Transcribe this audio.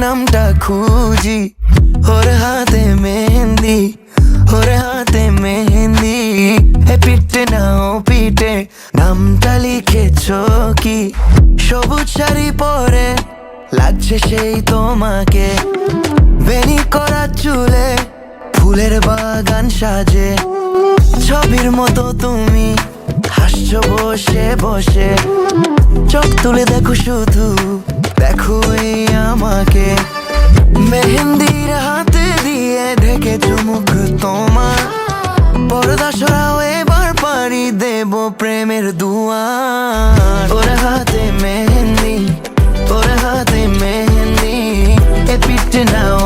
নামটা খুঁজি, ওর হাতে মেহেন্দি, ওর হাতে মেহেন্দি। এ পিঠে না ও পিঠে নামটা লিখেছ কি? সবুজ শাড়ি পরে লাগছে সেই তোমাকে, বেনি করা চুলে ফুলের বাগান সাজে। ছবির মতো তুমি হাসছো বসে বসে, চোখ তুলে দেখো শুধু, দেখো এই আমাকে। মেহেন্দির হাতে দিয়ে ঢেকে চুমুক তোমার, পর্দা সরাও এবার পাড়ি দেব প্রেমের দুয়ার। ওর হাতে মেহেন্দি, ওর হাতে মেহেন্দি, এ পিঠে নাও